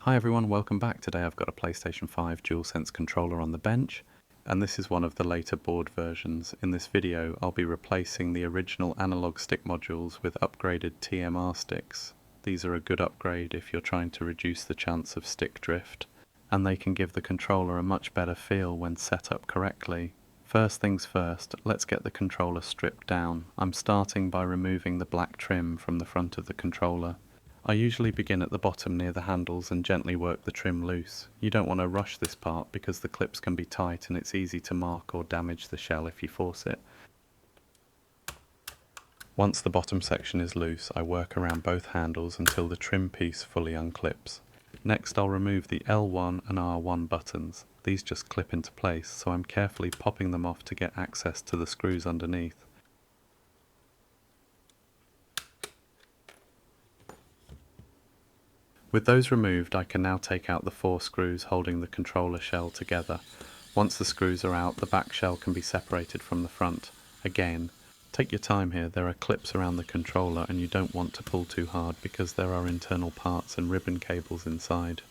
Hi everyone, welcome back. Today I've got a PlayStation 5 DualSense controller on the bench, and this is one of the later board versions. In this video I'll be replacing the original analog stick modules with upgraded TMR sticks. These are a good upgrade if you're trying to reduce the chance of stick drift, and they can give the controller a much better feel when set up correctly. First things first, let's get the controller stripped down. I'm starting by removing the black trim from the front of the controller. I usually begin at the bottom near the handles and gently work the trim loose. You don't want to rush this part because the clips can be tight and it's easy to mark or damage the shell if you force it. Once the bottom section is loose, I work around both handles until the trim piece fully unclips. Next I'll remove the L1 and R1 buttons. These just clip into place, so I'm carefully popping them off to get access to the screws underneath. With those removed, I can now take out the 4 screws holding the controller shell together. Once the screws are out, the back shell can be separated from the front. Again, take your time here. There are clips around the controller and you don't want to pull too hard because there are internal parts and ribbon cables inside.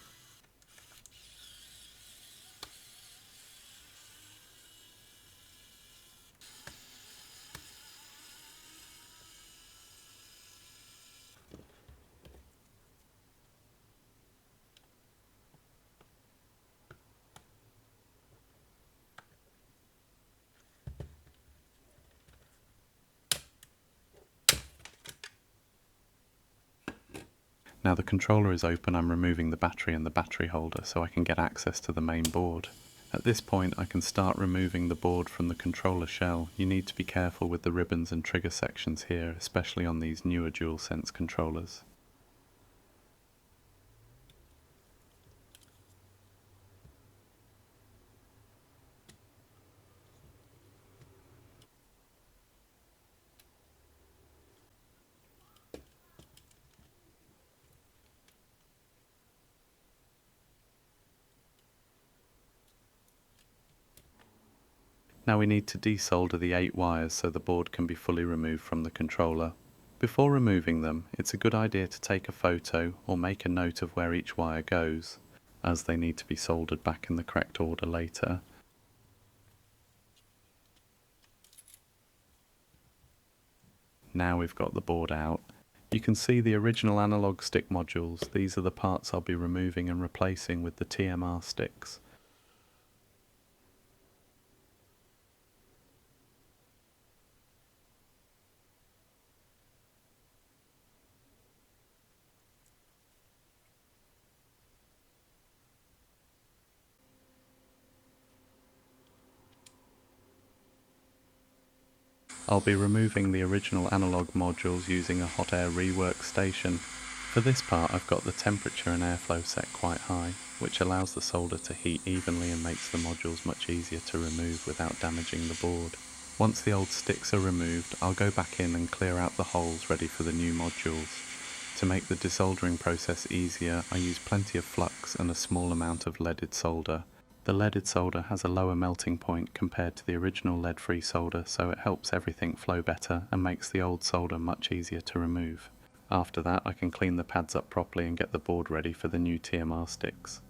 Now the controller is open, I'm removing the battery and the battery holder so I can get access to the main board. At this point I can start removing the board from the controller shell. You need to be careful with the ribbons and trigger sections here, especially on these newer DualSense controllers. Now we need to desolder the 8 wires so the board can be fully removed from the controller. Before removing them, it's a good idea to take a photo or make a note of where each wire goes, as they need to be soldered back in the correct order later. Now we've got the board out. You can see the original analog stick modules. These are the parts I'll be removing and replacing with the TMR sticks. I'll be removing the original analog modules using a hot air rework station. For this part I've got the temperature and airflow set quite high, which allows the solder to heat evenly and makes the modules much easier to remove without damaging the board. Once the old sticks are removed, I'll go back in and clear out the holes ready for the new modules. To make the desoldering process easier, I use plenty of flux and a small amount of leaded solder. The leaded solder has a lower melting point compared to the original lead-free solder, so it helps everything flow better and makes the old solder much easier to remove. After that, I can clean the pads up properly and get the board ready for the new TMR sticks.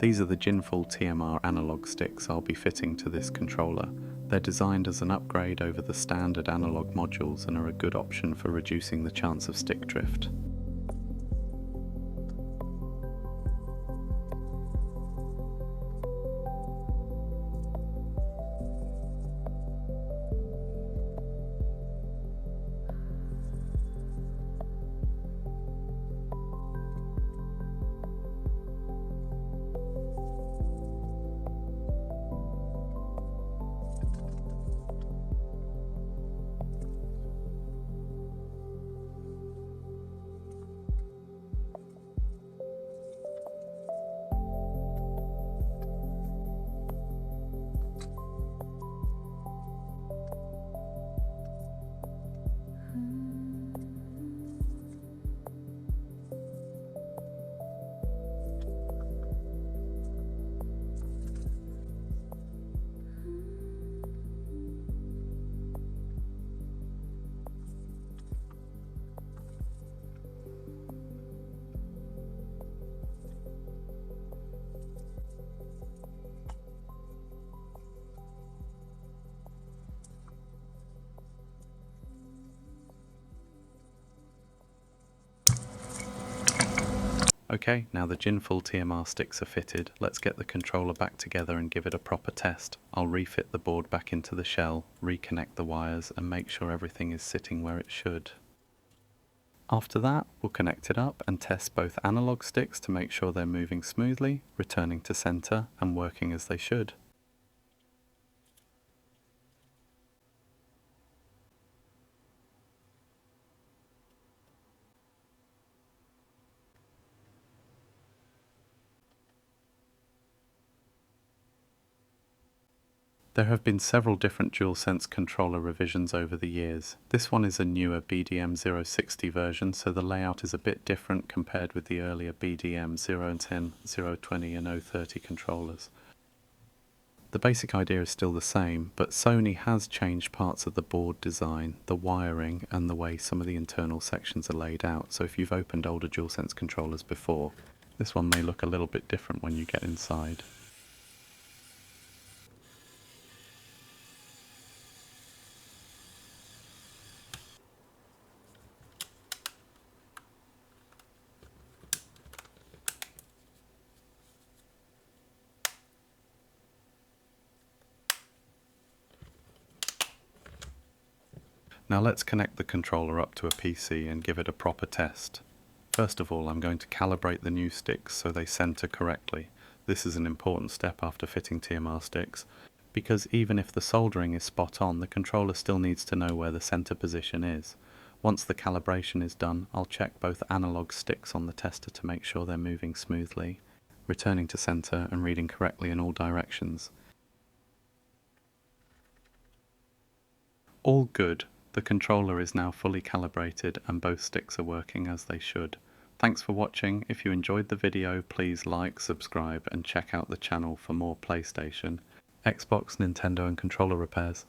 These are the Ginfull TMR Analogue sticks I'll be fitting to this controller. They're designed as an upgrade over the standard Analogue modules and are a good option for reducing the chance of stick drift. Okay, now the Ginfull TMR sticks are fitted, let's get the controller back together and give it a proper test. I'll refit the board back into the shell, reconnect the wires and make sure everything is sitting where it should. After that, we'll connect it up and test both analog sticks to make sure they're moving smoothly, returning to center and working as they should. There have been several different DualSense controller revisions over the years. This one is a newer BDM-060 version, so the layout is a bit different compared with the earlier BDM-010, 020 and 030 controllers. The basic idea is still the same, but Sony has changed parts of the board design, the wiring and the way some of the internal sections are laid out, so if you've opened older DualSense controllers before, this one may look a little bit different when you get inside. Now let's connect the controller up to a PC and give it a proper test. First of all, I'm going to calibrate the new sticks so they center correctly. This is an important step after fitting TMR sticks, because even if the soldering is spot on, the controller still needs to know where the center position is. Once the calibration is done, I'll check both analog sticks on the tester to make sure they're moving smoothly, returning to center and reading correctly in all directions. All good. The controller is now fully calibrated and both sticks are working as they should. Thanks for watching. If you enjoyed the video, please like, subscribe and check out the channel for more PlayStation, Xbox, Nintendo and controller repairs.